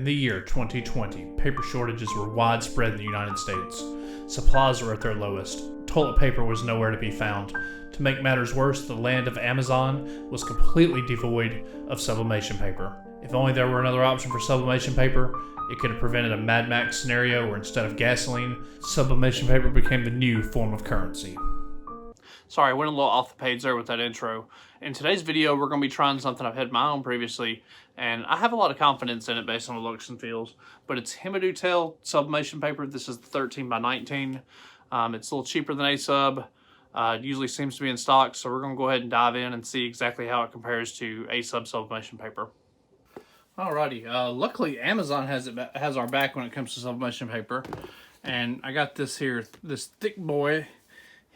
In the year 2020, paper shortages were widespread in the United States. Supplies were at their lowest. Toilet paper was nowhere to be found. To make matters worse, the land of Amazon was completely devoid of sublimation paper. If only there were another option for sublimation paper, it could have prevented a Mad Max scenario where instead of gasoline, sublimation paper became the new form of currency. Sorry, I went a little off the page there with that intro. In today's video, we're going to be trying something I've had my own previously, and I have a lot of confidence in it based on the looks and feels, but it's Hemudu Tale sublimation paper. This is the 13 by 19. It's a little cheaper than A-Sub. It usually seems to be in stock, so we're going to go ahead and dive in and see exactly how it compares to A-Sub sublimation paper. Alrighty, luckily Amazon has our back when it comes to sublimation paper, and I got this here, this thick boy,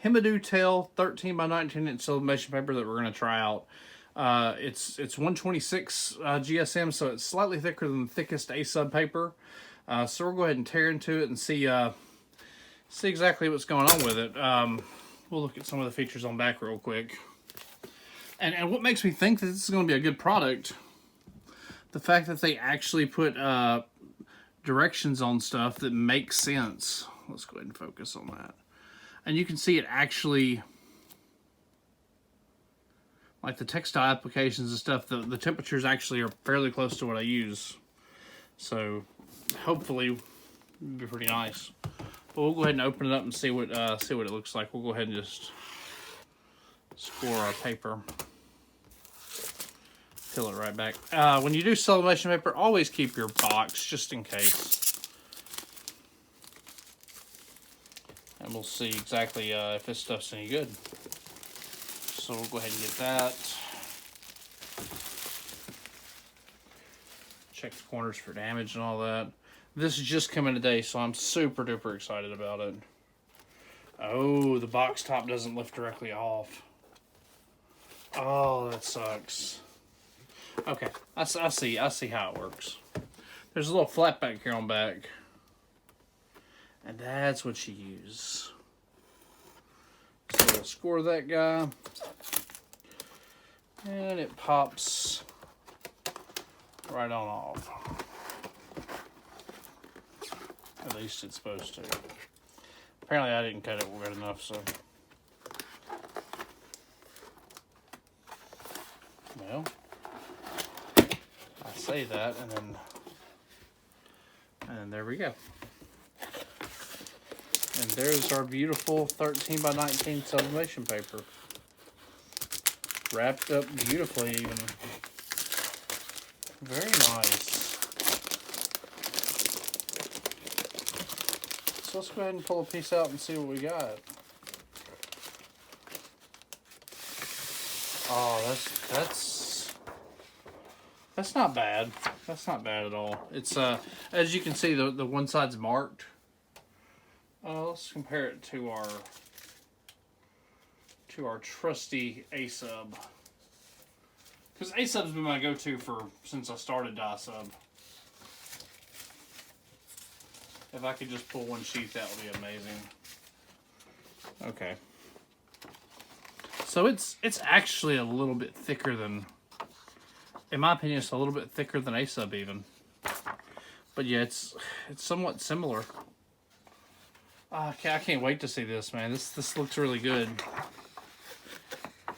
Hemudu Tale 13 by 19 inch sublimation paper that we're going to try out. It's 126 GSM, so it's slightly thicker than the thickest A-Sub paper. So we'll go ahead and tear into it and see exactly what's going on with it. We'll look at some of the features on back real quick. And what makes me think that this is going to be a good product, the fact that they actually put directions on stuff that make sense. Let's go ahead and focus on that. And you can see it actually, like the textile applications and stuff, the temperatures actually are fairly close to what I use. So hopefully it'll be pretty nice. But we'll go ahead and open it up and see what it looks like. We'll go ahead and just score our paper. Fill it right back. When you do sublimation paper, always keep your box just in case. And we'll see exactly if this stuff's any good. So we'll go ahead and get that. Check the corners for damage and all that. This is just coming today, so I'm super duper excited about it. Oh, the box top doesn't lift directly off. Oh, that sucks. Okay, I see how it works. There's a little flap back here on back. And that's what you use. So we'll score that guy. And it pops right on off. At least it's supposed to. Apparently I didn't cut it good enough, so. Well, I say that, and then there we go. And there's our beautiful 13 by 19 sublimation paper. Wrapped up beautifully even. Very nice. So let's go ahead and pull a piece out and see what we got. Oh, that's not bad. That's not bad at all. It's as you can see, the one side's marked. Let's compare it to our trusty A-Sub, because A-Sub's been my go-to since I started dye-sub. If I could just pull one sheet, that would be amazing. Okay, so it's actually a little bit thicker than, in my opinion, it's a little bit thicker than A-Sub even. But yeah, it's somewhat similar. I can't wait to see this, man. This looks really good.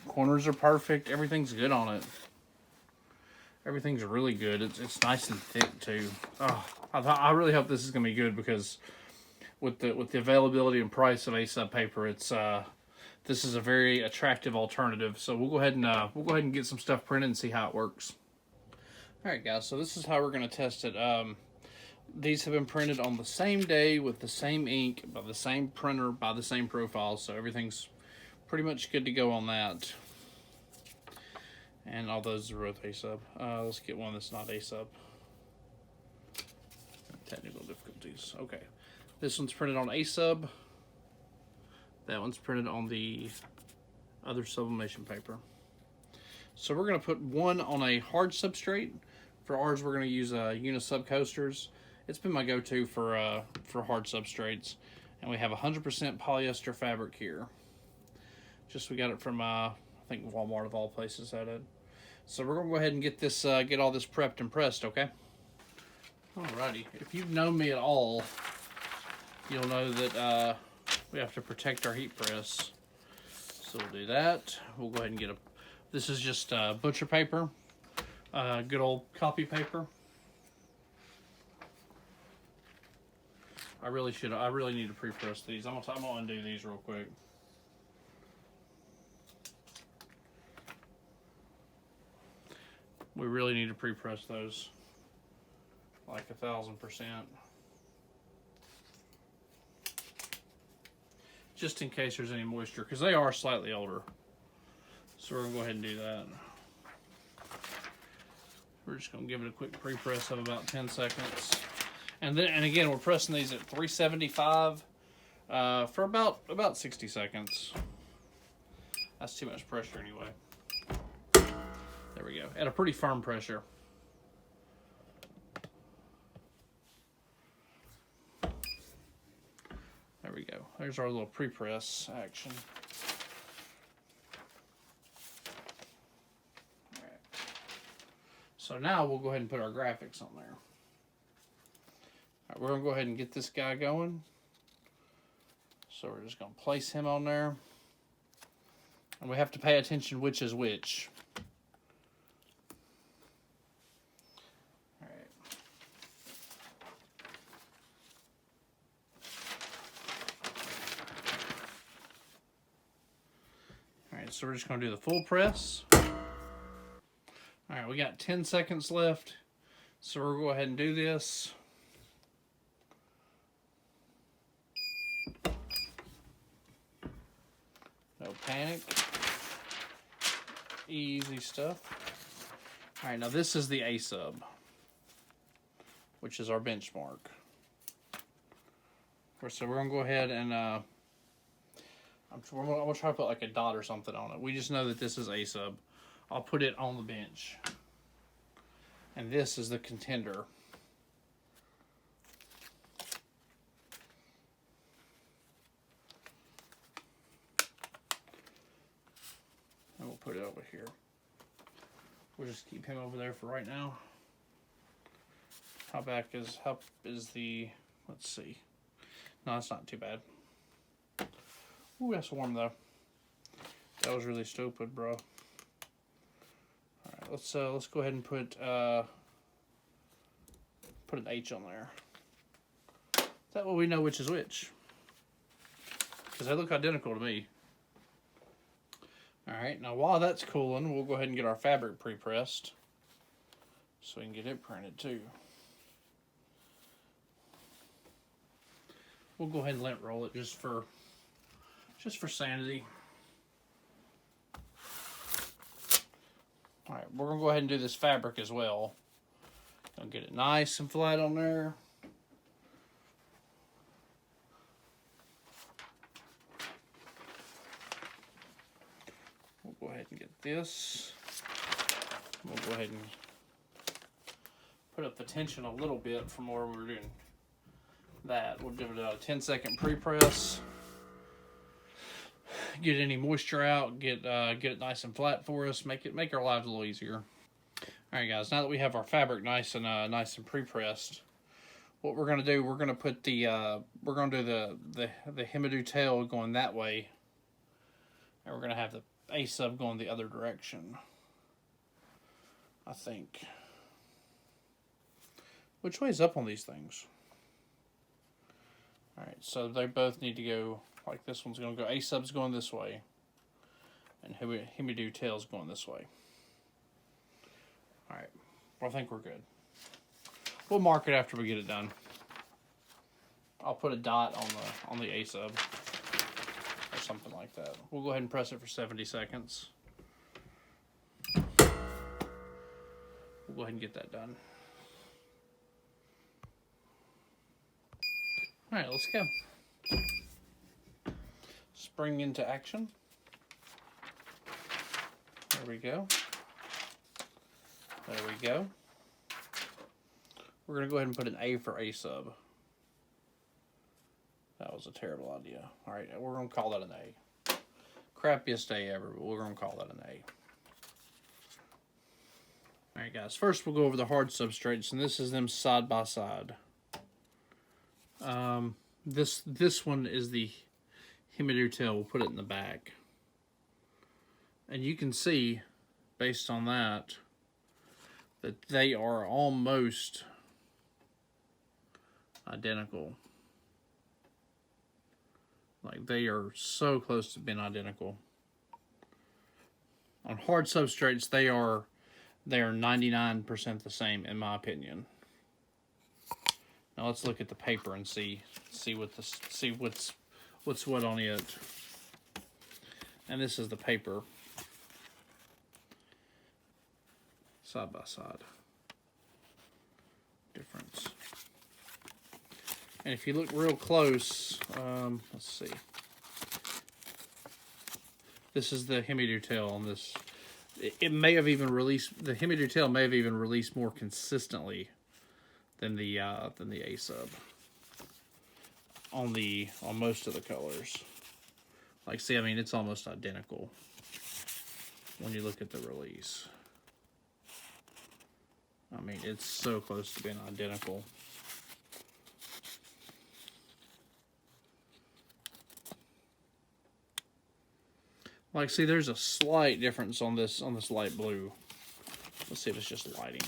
Corners are perfect. Everything's good on it. Everything's really good. It's nice and thick too. Oh, I really hope this is gonna be good, because with the availability and price of A-Sub paper, this is a very attractive alternative. So we'll go ahead and get some stuff printed and see how it works. All right, guys. So this is how we're gonna test it. These have been printed on the same day with the same ink, by the same printer, by the same profile, so everything's pretty much good to go on that. And all those are both A-Sub. Let's get one that's not A-Sub. Technical difficulties. Okay. This one's printed on A-Sub. That one's printed on the other sublimation paper. So we're going to put one on a hard substrate. For ours, we're going to use Unisub coasters. It's been my go-to for hard substrates, and we have 100% polyester fabric here. We got it from I think Walmart of all places had it. So we're gonna go ahead and get all this prepped and pressed, okay? Alrighty, if you've known me at all, you'll know that we have to protect our heat press. So we'll do that. We'll go ahead and get this is just butcher paper, good old copy paper. I really need to pre-press these. I'm gonna undo these real quick. We really need to pre-press those like 1000%. Just in case there's any moisture, because they are slightly older. So we're gonna go ahead and do that. We're just gonna give it a quick pre-press of about 10 seconds. And again, we're pressing these at 375 for about 60 seconds. That's too much pressure anyway. There we go, at a pretty firm pressure. There we go. There's our little pre-press action. All right. So now we'll go ahead and put our graphics on there. All right, we're gonna go ahead and get this guy going. So we're just gonna place him on there. And we have to pay attention which is which. So we're just going to do the full press. Alright, we got 10 seconds left. So we'll go ahead and do this. No panic. Easy stuff. Alright, now this is the A sub, which is our benchmark. So we're going to go ahead and I'm gonna try to put like a dot or something on it. We just know that this is A sub. I'll put it on the bench. And this is the contender. And we'll put it over here. We'll just keep him over there for right now. How is the, let's see. No, it's not too bad. Ooh, that's warm though. That was really stupid, bro. Alright, let's go ahead and put an H on there. That way we know which is which. Because they look identical to me. Alright, now while that's cooling, we'll go ahead and get our fabric pre-pressed. So we can get it printed too. We'll go ahead and lint roll it just for sanity. Alright, we're going to go ahead and do this fabric as well. Gonna get it nice and flat on there. We'll go ahead and get this. We'll go ahead and put up the tension a little bit from where we were doing that. We'll give it a 10-second pre-press. Get any moisture out, get it nice and flat for us, make our lives a little easier. All right, guys. Now that we have our fabric nice and pre-pressed, what we're gonna do, we're gonna put the the Hemudu Tale going that way, and we're gonna have the A sub going the other direction. I think. Which way is up on these things? All right, so they both need to go. Like this one's going to go, A sub's going this way, and Hemudu Tale's going this way. Alright, well, I think we're good. We'll mark it after we get it done. I'll put a dot on the A sub, or something like that. We'll go ahead and press it for 70 seconds. We'll go ahead and get that done. Alright, let's go. Spring into action. There we go. There we go. We're going to go ahead and put an A for A sub. That was a terrible idea. Alright, we're going to call that an A. Crappiest A ever, but we're going to call that an A. Alright guys, first we'll go over the hard substrates, and this is them side by side. This one is the Hemudu Tale. We'll put it in the back. And you can see, based on that they are almost identical. Like, they are so close to being identical. On hard substrates, they are 99% the same, in my opinion. Now let's look at the paper and see what's what on it. And this is the paper, side by side. Difference. And if you look real close, let's see. This is the Hemudu Tale on this. It may have even released, the Hemudu Tale may have even released more consistently than the A-Sub on most of the colors. Like, see, I mean, it's almost identical when you look at the release. I mean, it's so close to being identical. Like, see, there's a slight difference on this light blue. Let's see if it's just lighting.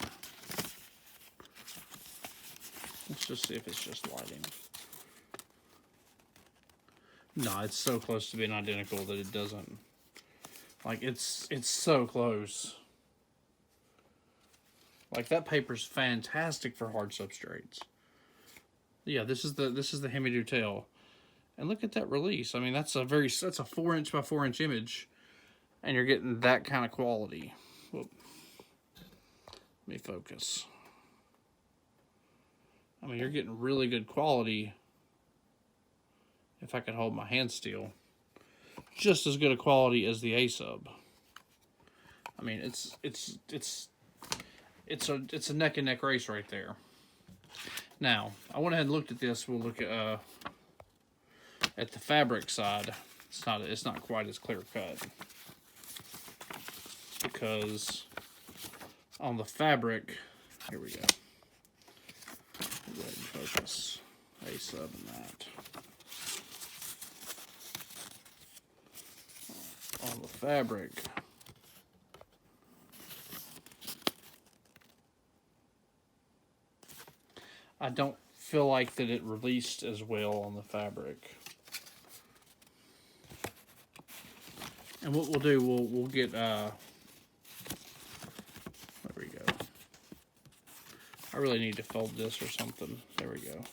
Let's just see if it's just lighting. No, it's so close to being identical that it doesn't. Like, it's so close. Like, that paper's fantastic for hard substrates. Yeah, this is the Hemudu Tale. And look at that release. I mean, that's a 4-inch by 4-inch image, and you're getting that kind of quality. Whoop. Let me focus. I mean, you're getting really good quality. If I could hold my hand still, just as good a quality as the A-Sub. I mean, it's a neck and neck race right there. Now, I went ahead and looked at this. We'll look at the fabric side. It's not quite as clear cut, because on the fabric, here we go. We'll go ahead and focus A-Sub and that. On the fabric, I don't feel like that it released as well on the fabric. And what we'll do, we'll get there we go. I really need to fold this or something. There we go.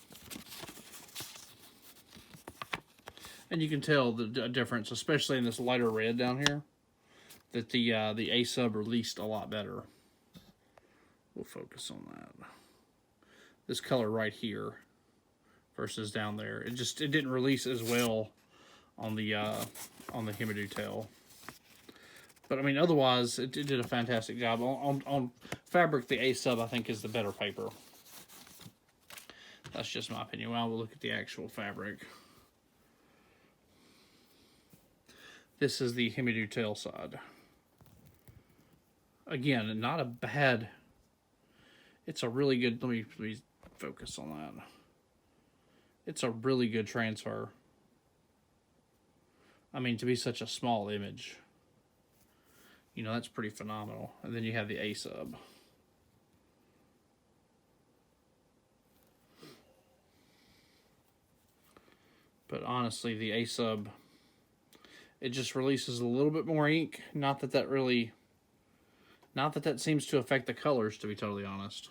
And you can tell the difference, especially in this lighter red down here, that the A-Sub released a lot better. We'll focus on that. This color right here versus down there, it didn't release as well on the Hemudu Tale. But I mean, otherwise, it did a fantastic job. On fabric, the A-Sub, I think, is the better paper. That's just my opinion. Well, we'll look at the actual fabric. This is the Hemudu Tale side. Again, not a bad. It's a really good. Let me focus on that. It's a really good transfer. I mean, to be such a small image, you know, that's pretty phenomenal. And then you have the A-Sub. But honestly, the A-Sub, it just releases a little bit more ink. Not that that seems to affect the colors, to be totally honest.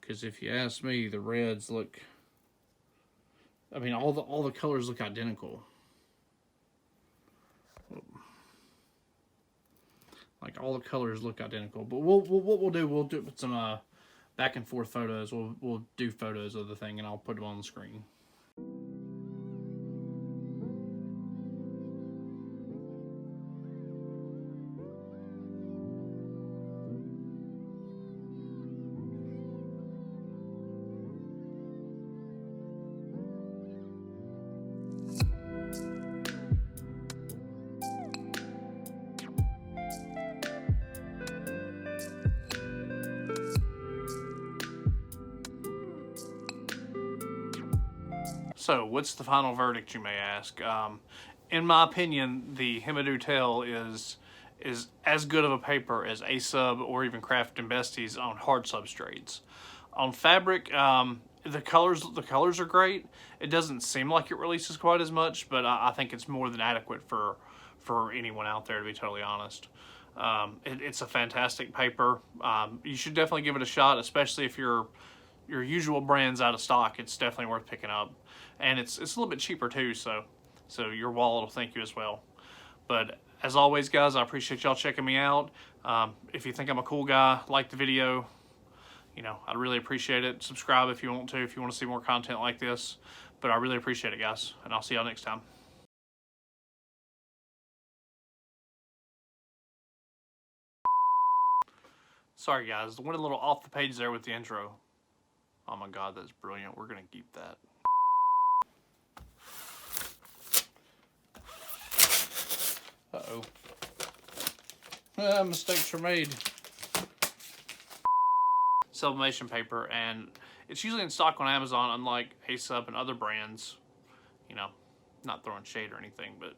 Because if you ask me, the reds look, I mean, all the colors look identical. Like, all the colors look identical. But what we'll do some back and forth photos. We'll do photos of the thing, and I'll put them on the screen. So, what's the final verdict, you may ask? In my opinion, the Hemudu Tale is as good of a paper as A-Sub or even Craft and Besties on hard substrates. On fabric, the colors are great. It doesn't seem like it releases quite as much, but I think it's more than adequate for anyone out there, to be totally honest. It's a fantastic paper. You should definitely give it a shot, especially if your usual brand's out of stock. It's definitely worth picking up, and it's a little bit cheaper too, so your wallet will thank you as well. But as always, guys, I appreciate y'all checking me out. If you think I'm a cool guy, like the video, I'd really appreciate it. Subscribe if you want to see more content like this. But I really appreciate it, guys, and I'll see y'all next time. Sorry, guys, went a little off the page there with the intro. Oh my God, that's brilliant. We're gonna keep that. Uh-oh. Mistakes were made. Sublimation paper, and it's usually in stock on Amazon, unlike A-Sub and other brands. Not throwing shade or anything, but